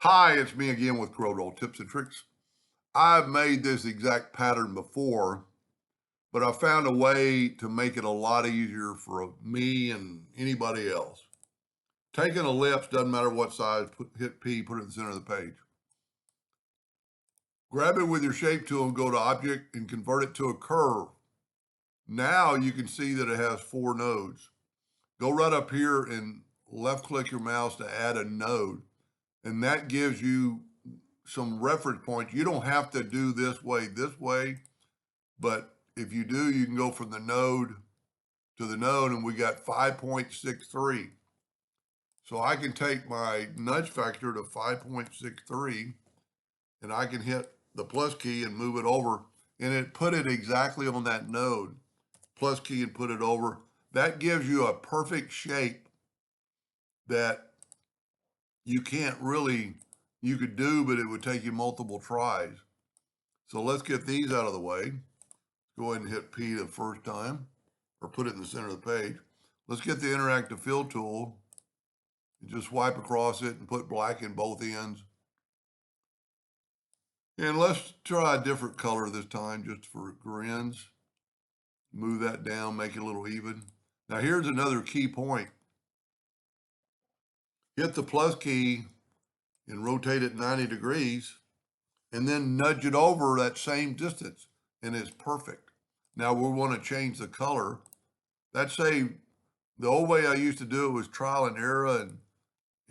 Hi, it's me again with Corel tips and tricks. I've made this exact pattern before, but I found a way to make it a lot easier for me and anybody else. Taking a ellipse, doesn't matter what size, hit P, put it in the center of the page. Grab it with your shape tool and go to object and convert it to a curve. Now you can see that it has 4 nodes. Go right up here and left click your mouse to add a node. And that gives you some reference points. You don't have to do this way, but if you do, you can go from the node to the node, and we got 5.63. So I can take my nudge factor to 5.63, and I can hit the plus key and move it over, and it put it exactly on that node. Plus key and put it over. That gives you a perfect shape that you could do, but it would take you multiple tries. So let's get these out of the way. Go ahead and hit P the first time, or put it in the center of the page. Let's get the interactive fill tool and just swipe across it and put black in both ends. And let's try a different color this time just for grins. Move that down, make it a little even. Now here's another key point. Hit the plus key and rotate it 90 degrees, and then nudge it over that same distance, and it's perfect. Now we want to change the color. That's the old way I used to do it was trial and error,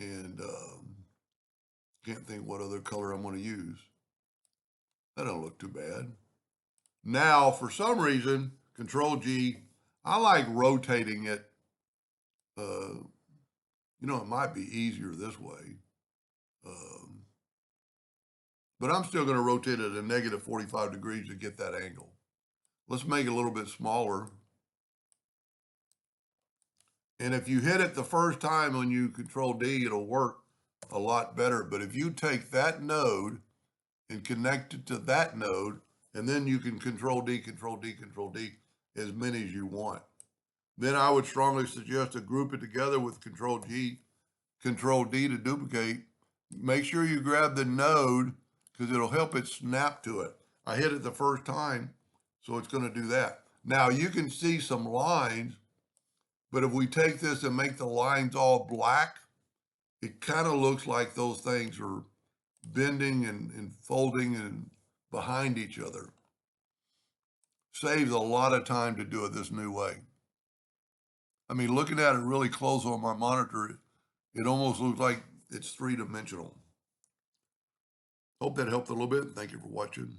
and can't think what other color I'm going to use. That don't look too bad. Now, for some reason, Control G, I like rotating it. It might be easier this way. But I'm still going to rotate it at a negative 45 degrees to get that angle. Let's make it a little bit smaller. And if you hit it the first time when you Control D, it'll work a lot better. But if you take that node and connect it to that node, and then you can Control D, Control D, Control D, as many as you want. Then I would strongly suggest to group it together with Control G, Control D to duplicate. Make sure you grab the node because it'll help it snap to it. I hit it the first time, so it's going to do that. Now you can see some lines, but if we take this and make the lines all black, it kind of looks like those things are bending and folding and behind each other. Saves a lot of time to do it this new way. I mean, looking at it really close on my monitor, it almost looks like it's 3-dimensional. Hope that helped a little bit. Thank you for watching.